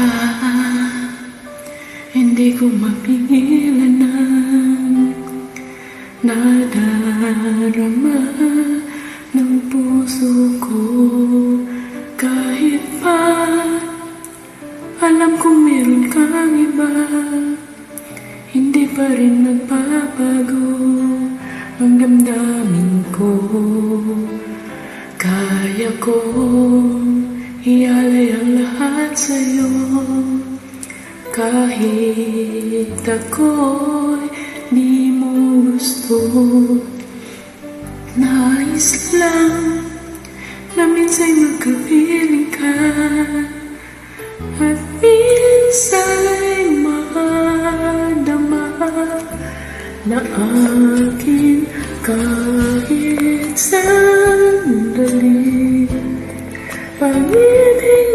ka, hindi ko mapigilan ang nadarama ng puso ko. Kahit pa alam kong meron kang iba, hindi pa rin nagbabago ang damdamin ko. Kaya kong ialay ang lahat sa'yo, kahit ako'y di mo gusto. Nais lang na minsan'y magkapiling ka, at minsan'y madama na akin ka.